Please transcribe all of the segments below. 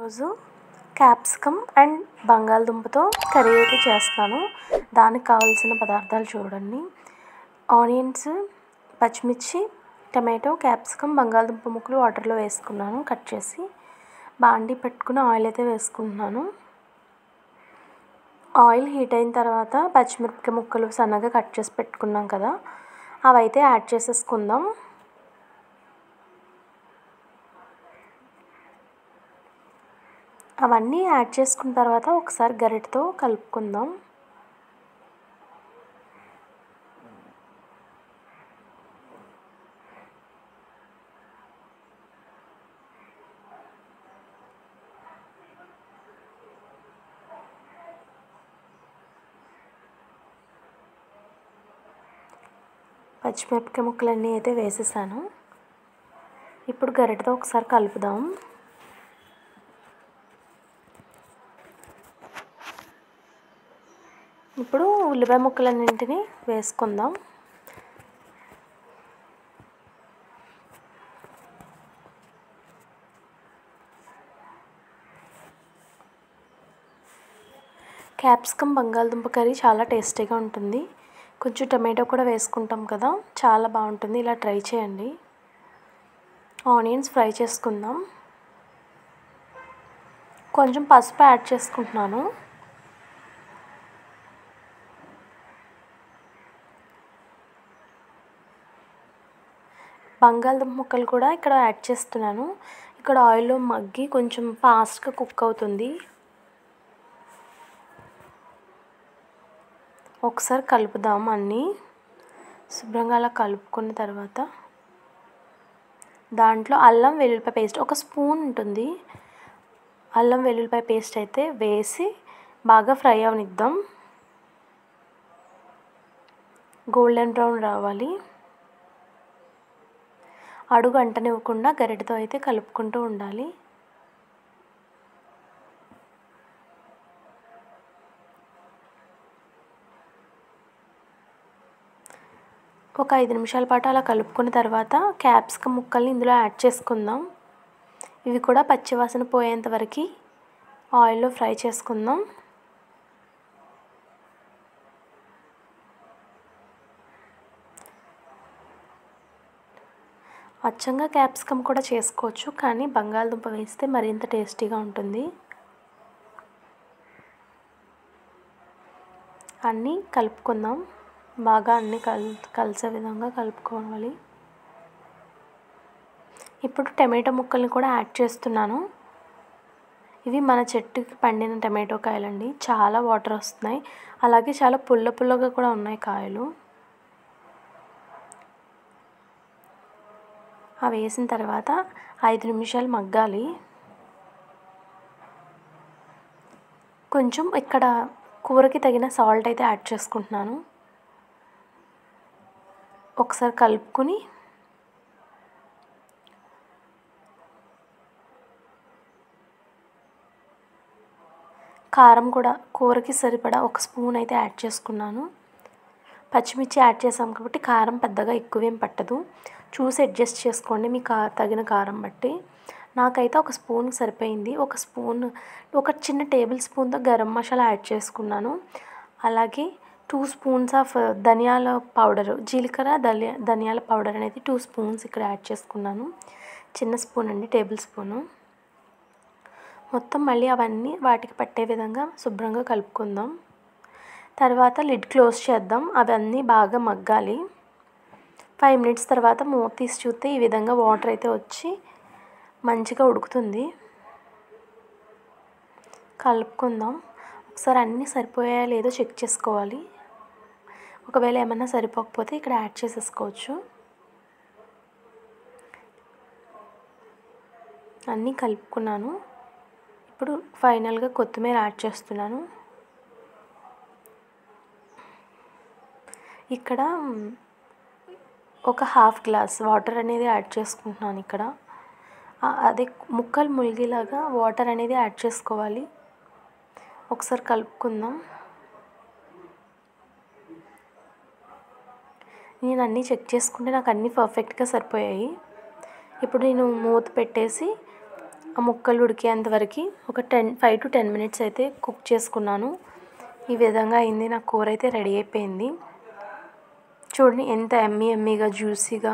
ఈరోజు capsicum and బంగాళదుంపతో curry అయితే చేస్తాను. దానికి కావాల్సిన పదార్థాలు చూడండి. ఆనియన్స్, పచ్చిమిర్చి, టమాటో, క్యాప్సికమ్, బంగాళదుంప ముక్కలు వాటర్లో వేసుకున్నాను కట్ చేసి. బాండీ పెట్టుకుని ఆయిల్ అయితే వేసుకుంటున్నాను. ఆయిల్ హీట్ అయిన తర్వాత పచ్చిమిరపకాయ ముక్కలు సన్నగా కట్ చేసి పెట్టుకున్నాం కదా, అవైతే యాడ్ చేసేసుకుందాం. అవన్నీ యాడ్ చేసుకున్న తర్వాత ఒకసారి గరిటెతో కలుపుకుందాం. పచ్చిమిరపకాయ ముక్కలన్నీ అయితే వేసేసాను. ఇప్పుడు గరిటెతో ఒకసారి కలుపుదాం. ఇప్పుడు ఉల్లిపాయ ముక్కలన్నింటినీ వేసుకుందాం. క్యాప్సికమ్ బంగాళదుంప కర్రీ చాలా టేస్టీగా ఉంటుంది. కొంచెం టమాటో కూడా వేసుకుంటాం కదా, చాలా బాగుంటుంది. ఇలా ట్రై చేయండి. ఆనియన్స్ ఫ్రై చేసుకుందాం. కొంచెం పసుపు యాడ్ చేసుకుంటున్నాను. బంగాళదుంప ముక్కలు కూడా ఇక్కడ యాడ్ చేస్తున్నాను. ఇక్కడ ఆయిల్లో మగ్గి కొంచెం ఫాస్ట్గా కుక్ అవుతుంది. ఒకసారి కలుపుదాం. అన్నీ శుభ్రంగా అలా కలుపుకున్న తర్వాత దాంట్లో అల్లం వెల్లుల్లిపాయ పేస్ట్ ఒక స్పూన్ ఉంటుంది. అల్లం వెల్లుల్లిపాయ పేస్ట్ అయితే వేసి బాగా ఫ్రై అవనిద్దాం. గోల్డెన్ బ్రౌన్ రావాలి. అడుగు అంటనివ్వకుండా గరిటెతో అయితే కలుపుకుంటూ ఉండాలి. ఒక 5 నిమిషాల పాటు అలా కలుపుకున్న తర్వాత క్యాప్సికమ్ ముక్కల్ని ఇందులో యాడ్ చేసుకుందాం. ఇవి కూడా పచ్చివాసన పోయేంత వరకు ఆయిల్లో ఫ్రై చేసుకుందాం. అచ్చంగా క్యాప్సికమ్ కూడా చేసుకోవచ్చు, కానీ బంగాళదుంప వేస్తే మరింత టేస్టీగా ఉంటుంది. అన్నీ కలుపుకుందాం. బాగా అన్నీ కలిసే విధంగా కలుపుకోవాలి. ఇప్పుడు టమాటో ముక్కల్ని కూడా యాడ్ చేస్తున్నాను. ఇవి మన చెట్టుకి పండిన టమాటో కాయలండి. చాలా వాటర్ వస్తున్నాయి, అలాగే చాలా పుల్లగా కూడా ఉన్నాయి కాయలు. అవి వేసిన తర్వాత 5 నిమిషాలు మగ్గాలి. కొంచెం ఇక్కడ కూరకి తగిన సాల్ట్ అయితే యాడ్ చేసుకుంటున్నాను. ఒకసారి కలుపుకొని కారం కూడా కూరకి సరిపడా ఒక స్పూన్ అయితే యాడ్ చేసుకున్నాను. పచ్చిమిర్చి యాడ్ చేసాం కాబట్టి కారం పెద్దగా ఎక్కువేం పట్టదు. చూసి అడ్జస్ట్ చేసుకోండి మీ తగిన కారం బట్టి. నాకైతే ఒక స్పూన్ సరిపోయింది. ఒక చిన్న టేబుల్ స్పూన్తో గరం మసాలా యాడ్ చేసుకున్నాను. అలాగే 2 స్పూన్స్ ఆఫ్ ధనియాల పౌడరు, జీలకర్ర ధనియాల పౌడర్ అనేది 2 స్పూన్స్ ఇక్కడ యాడ్ చేసుకున్నాను. చిన్న స్పూన్ అండి, టేబుల్ స్పూను. మొత్తం మళ్ళీ అవన్నీ వాటికి పట్టే విధంగా శుభ్రంగా కలుపుకుందాం. తర్వాత లిడ్ క్లోజ్ చేద్దాం. అవన్నీ బాగా మగ్గాలి. 5 మినిట్స్ తర్వాత మూత తీసి చూస్తే ఈ విధంగా వాటర్ అయితే వచ్చి మంచిగా ఉడుకుతుంది. కలుపుకుందాం. ఒకసారి అన్నీ సరిపోయాయో లేదో చెక్ చేసుకోవాలి. ఒకవేళ ఏమన్నా సరిపోకపోతే ఇక్కడ యాడ్ చేసేసుకోవచ్చు. అన్నీ కలుపుకున్నాను. ఇప్పుడు ఫైనల్గా కొత్తిమీర యాడ్ చేస్తున్నాను. ఇక్కడ ఒక హాఫ్ గ్లాస్ వాటర్ అనేది యాడ్ చేసుకుంటున్నాను. ఇక్కడ అదే ముక్కలు ములిగేలాగా వాటర్ అనేది యాడ్ చేసుకోవాలి. ఒకసారి కలుపుకుందాం. నేను అన్నీ చెక్ చేసుకుంటే నాకు అన్నీ పర్ఫెక్ట్గా సరిపోయాయి. ఇప్పుడు నేను మూత పెట్టేసి ఆ ముక్కలు ఉడికేంత వరకు ఒక 5 to 10 మినిట్స్ అయితే కుక్ చేసుకున్నాను. ఈ విధంగా అయింది. నా కూర అయితే రెడీ అయిపోయింది. చూడండి ఎంత ఎమ్మీగా జ్యూసీగా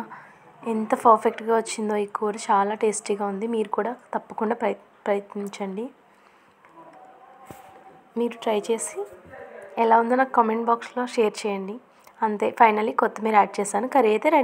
ఎంత పర్ఫెక్ట్గా వచ్చిందో ఈ కూర. చాలా టేస్టీగా ఉంది. మీరు కూడా తప్పకుండా ప్రయత్నించండి. మీరు ట్రై చేసి ఎలా ఉందో నాకు కామెంట్ బాక్స్లో షేర్ చేయండి. అంతే, ఫైనల్లీ కొత్తిమీర యాడ్ చేశాను. కర్రీ అయితే రెడీ.